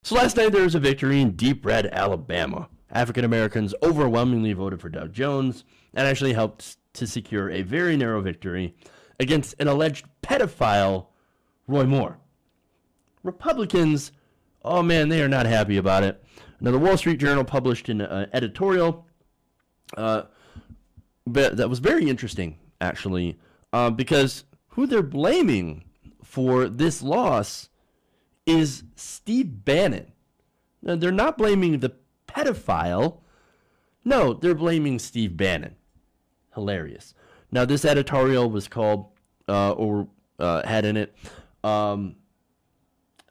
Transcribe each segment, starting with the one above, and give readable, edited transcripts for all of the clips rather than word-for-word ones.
So last night there was a victory in deep red Alabama. African Americans overwhelmingly voted for Doug Jones and actually helped to secure a very narrow victory against an alleged pedophile, Roy Moore. Republicans, oh man, they are not happy about it. Now, the Wall Street Journal published an editorial but that was very interesting, actually, because who they're blaming for this loss is Steve Bannon. Now, they're not blaming the pedophile. No, they're blaming Steve Bannon. Hilarious. Now, this editorial was called, had in it, the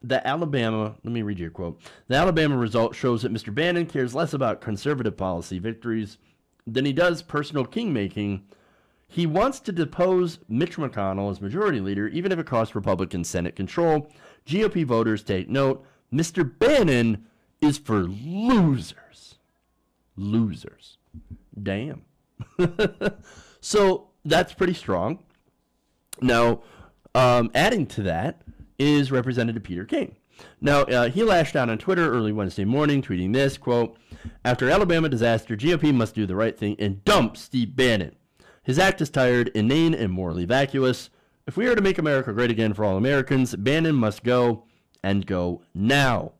Alabama, let me read you a quote. The Alabama result shows that Mr. Bannon cares less about conservative policy victories than he does personal king-making. He wants to depose Mitch McConnell as majority leader, even if it costs Republican Senate control. GOP voters take note. Mr. Bannon is for losers. Losers. Damn. So that's pretty strong. Now, adding to that is Representative Peter King. Now, he lashed out on Twitter early Wednesday morning, tweeting this, quote, "After Alabama disaster, GOP must do the right thing and dump Steve Bannon. His act is tired, inane, and morally vacuous. If we are to make America great again for all Americans, Bannon must go, and go now."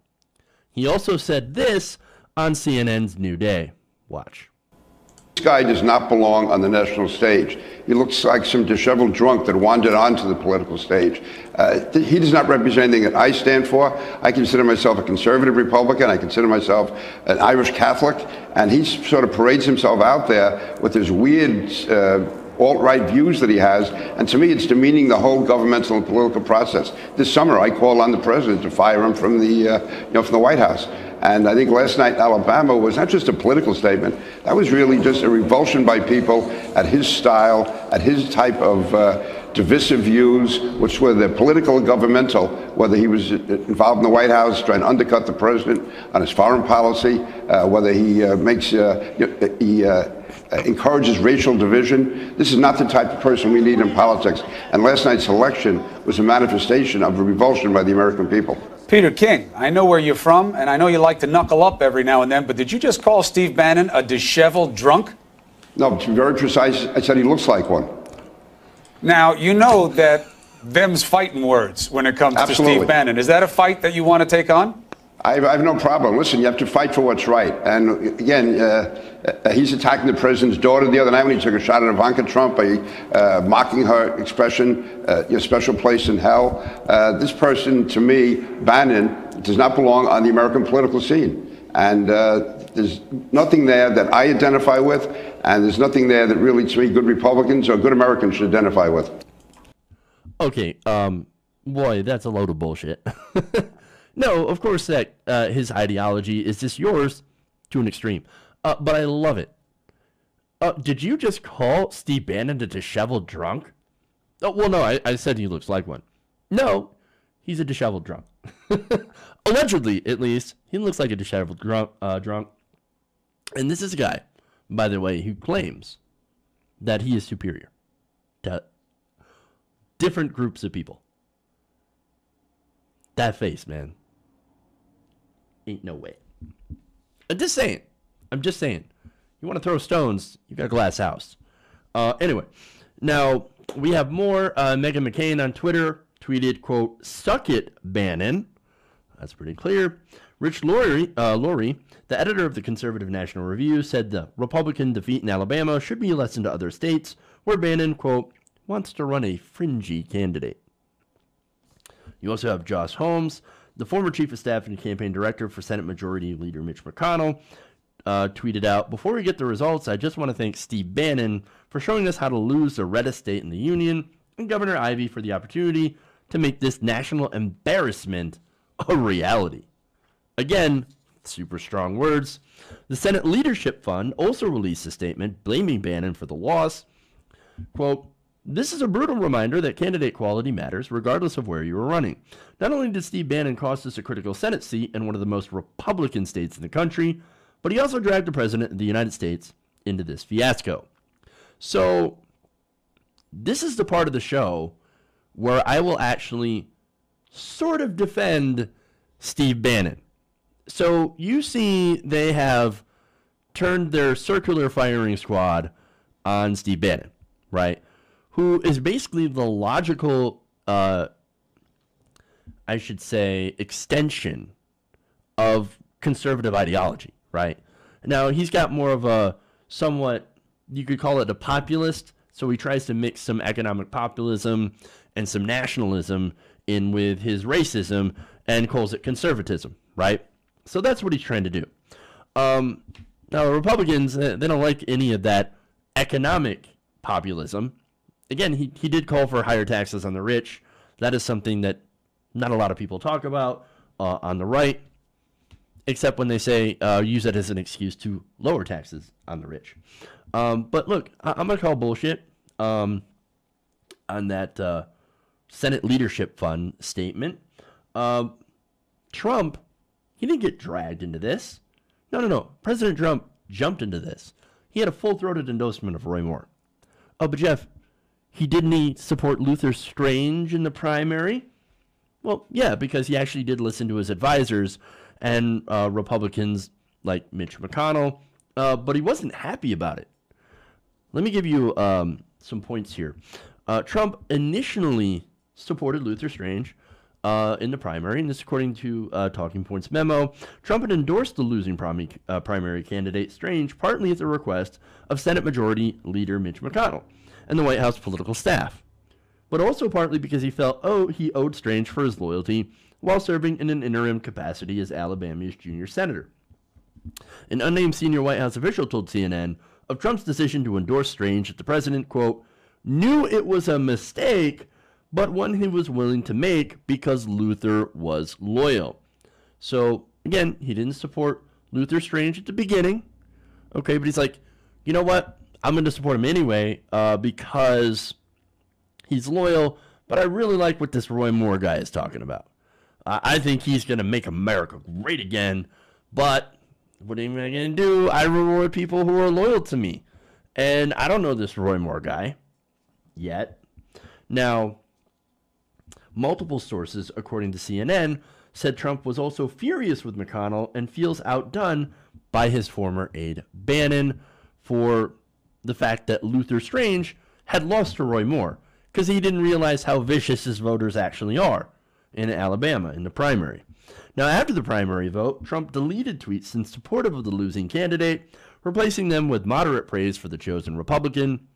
He also said this on CNN's New Day. Watch. This guy does not belong on the national stage. He looks like some disheveled drunk that wandered onto the political stage. He does not represent anything that I stand for. I consider myself a conservative Republican. I consider myself an Irish Catholic. And he sort of parades himself out there with his weird alt-right views that he has. And to me, it's demeaning the whole governmental and political process. This summer, I called on the president to fire him from the, from the White House. And I think last night in Alabama was not just a political statement. That was really just a revulsion by people at his style, at his type of divisive views, which were the political and governmental, whether he was involved in the White House trying to undercut the president on his foreign policy, whether he encourages racial division. This is not the type of person we need in politics. And last night's election was a manifestation of a revulsion by the American people. Peter King, I know where you're from, and I know you like to knuckle up every now and then, but did you just call Steve Bannon a disheveled drunk? No, to be very precise, I said he looks like one. Now, you know that them's fighting words when it comes Absolutely. to Steve Bannon. Is that a fight that you want to take on? I have no problem. Listen, you have to fight for what's right. And again, he's attacking the president's daughter the other night when he took a shot at Ivanka Trump by mocking her expression, your special place in hell. This person, to me, Bannon, does not belong on the American political scene. And there's nothing there that I identify with, and there's nothing there that really, to me, good Republicans or good Americans should identify with. Okay, boy, that's a load of bullshit. No, of course that his ideology is just yours to an extreme. But I love it. Did you just call Steve Bannon a disheveled drunk? Oh, well, no, I said he looks like one. No, he's a disheveled drunk. Allegedly, at least, he looks like a disheveled drunk. And this is a guy, by the way, who claims that he is superior to different groups of people. That face, man. Ain't no way. I'm just saying. You want to throw stones, you got a glass house. Anyway, now we have more. Meghan McCain on Twitter tweeted, quote, "Suck it, Bannon." That's pretty clear. Rich Laurie, the editor of the Conservative National Review, said the Republican defeat in Alabama should be a lesson to other states where Bannon, quote, "wants to run a fringy candidate." You also have Josh Holmes, the former chief of staff and campaign director for Senate Majority Leader Mitch McConnell, tweeted out, "Before we get the results, I just want to thank Steve Bannon for showing us how to lose the reddest state in the union, and Governor Ivey for the opportunity to make this national embarrassment a reality." Again, super strong words. The Senate Leadership Fund also released a statement blaming Bannon for the loss. Quote, "This is a brutal reminder that candidate quality matters regardless of where you are running. Not only did Steve Bannon cost us a critical Senate seat in one of the most Republican states in the country, but he also dragged the President of the United States into this fiasco." So this is the part of the show where I will actually sort of defend Steve Bannon. So you see they have turned their circular firing squad on Steve Bannon, right? Who is basically the logical, I should say, extension of conservative ideology, right? Now, he's got more of a somewhat, you could call it a populist, so he tries to mix some economic populism and some nationalism in with his racism and calls it conservatism, right? So that's what he's trying to do. Now, the Republicans, they don't like any of that economic populism. Again, he did call for higher taxes on the rich. That is something that not a lot of people talk about on the right, except when they say use that as an excuse to lower taxes on the rich. But look, I'm going to call bullshit on that Senate Leadership Fund statement. Trump, he didn't get dragged into this. No. President Trump jumped into this. He had a full-throated endorsement of Roy Moore. Oh, but Jeff, didn't he support Luther Strange in the primary? Well, yeah, because he actually did listen to his advisors and Republicans like Mitch McConnell, but he wasn't happy about it. Let me give you some points here. Trump initially supported Luther Strange in the primary, and this according to Talking Points memo. Trump had endorsed the losing primary candidate Strange partly at the request of Senate Majority Leader Mitch McConnell and the White House political staff, but also partly because he felt he owed Strange for his loyalty while serving in an interim capacity as Alabama's junior senator. An unnamed senior White House official told CNN of Trump's decision to endorse Strange that the president, quote, knew it was a mistake, but one he was willing to make because Luther was loyal. So, again, he didn't support Luther Strange at the beginning, okay, but he's like, you know what, I'm going to support him anyway because he's loyal, but I really like what this Roy Moore guy is talking about. I think he's going to make America great again, but what am I going to do? I reward people who are loyal to me. And I don't know this Roy Moore guy yet. Now, multiple sources, according to CNN, said Trump was also furious with McConnell and feels outdone by his former aide Bannon for the fact that Luther Strange had lost to Roy Moore because he didn't realize how vicious his voters actually are in Alabama in the primary. Now, after the primary vote, Trump deleted tweets in support of the losing candidate, replacing them with moderate praise for the chosen Republican.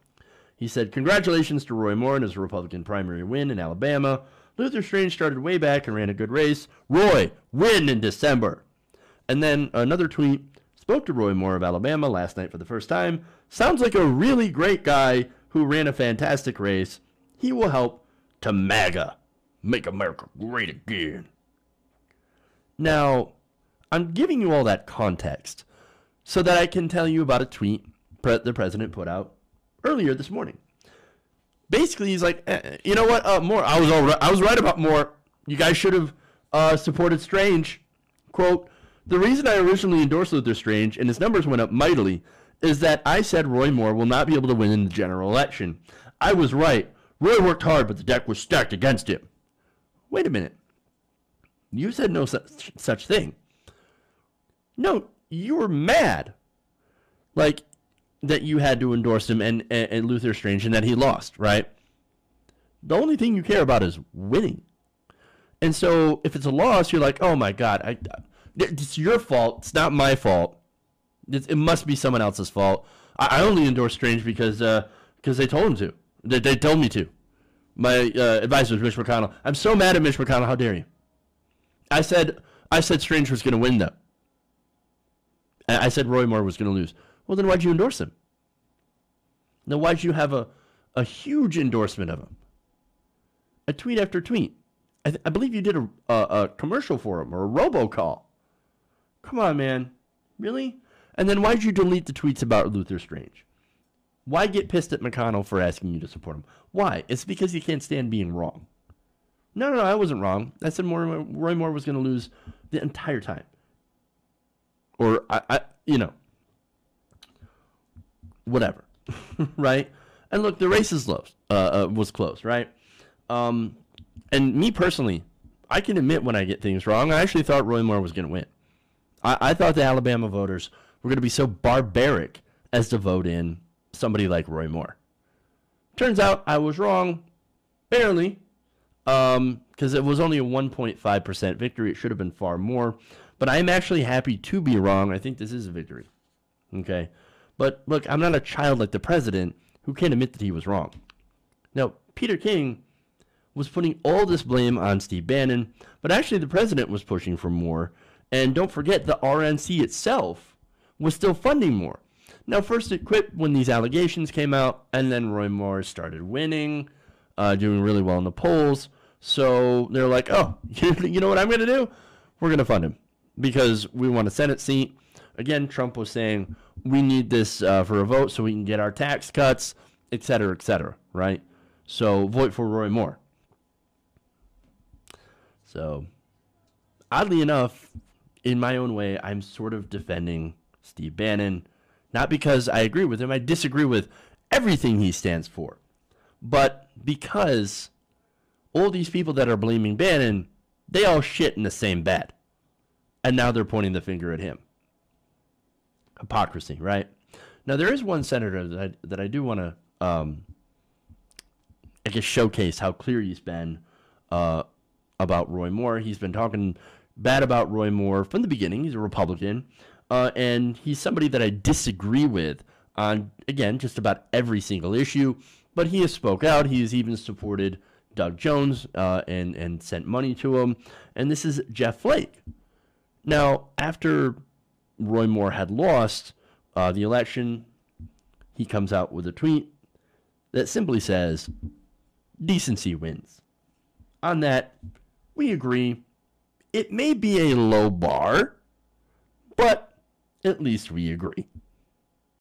He said, congratulations to Roy Moore on his Republican primary win in Alabama. Luther Strange started way back and ran a good race. Roy, win in December. And then another tweet, spoke to Roy Moore of Alabama last night for the first time. Sounds like a really great guy who ran a fantastic race. He will help to MAGA. Make America great again. Now, I'm giving you all that context so that I can tell you about a tweet the president put out earlier this morning. Basically, he's like, you know what, Moore, I was right about Moore. You guys should have supported Strange. Quote, the reason I originally endorsed Luther Strange and his numbers went up mightily is that I said Roy Moore will not be able to win in the general election. I was right. Roy worked hard, but the deck was stacked against him. Wait a minute. You said no such thing. No, you were mad. Like, that you had to endorse him and Luther Strange and that he lost, right? The only thing you care about is winning. And so if it's a loss, you're like, oh my God, it's your fault. It's not my fault. It must be someone else's fault. I only endorsed Strange because they told him to. They told me to. My advisor was Mitch McConnell. I'm so mad at Mitch McConnell. How dare you? I said Strange was going to win, though. I said Roy Moore was going to lose. Well, then why'd you endorse him? Now, why'd you have a huge endorsement of him? A tweet after tweet. I believe you did a commercial for him or a robocall. Come on, man. Really? And then why'd you delete the tweets about Luther Strange? Why get pissed at McConnell for asking you to support him? Why? It's because you can't stand being wrong. No, I wasn't wrong. I said Roy Moore was going to lose the entire time. Or, whatever, right? And look, the race was close, right? And me personally, I can admit when I get things wrong. I actually thought Roy Moore was going to win. I thought the Alabama voters were going to be so barbaric as to vote in somebody like Roy Moore. Turns out I was wrong, barely, because it was only a 1.5% victory. It should have been far more. But I'm actually happy to be wrong. I think this is a victory. Okay? But look, I'm not a child like the president who can't admit that he was wrong. Now, Peter King was putting all this blame on Steve Bannon, but actually the president was pushing for more. And don't forget, the RNC itself was still funding more. Now, first it quit when these allegations came out, and then Roy Moore started winning, doing really well in the polls. So they're like, oh, you know what I'm going to do? We're going to fund him because we want a Senate seat. Again, Trump was saying, we need this for a vote so we can get our tax cuts, et cetera, right? So vote for Roy Moore. So, oddly enough, in my own way, I'm sort of defending Steve Bannon. Not because I agree with him. I disagree with everything he stands for. But because all these people that are blaming Bannon, they all shit in the same bed. And now they're pointing the finger at him. Hypocrisy, right? Now, there is one senator that I do want to, I guess, showcase how clear he's been about Roy Moore. He's been talking bad about Roy Moore from the beginning. He's a Republican. And he's somebody that I disagree with on, again, just about every single issue. But he has spoke out. He has even supported Doug Jones and sent money to him. And this is Jeff Flake. Now, after Roy Moore had lost the election, he comes out with a tweet that simply says, decency wins. On that, we agree. It may be a low bar, but at least we agree.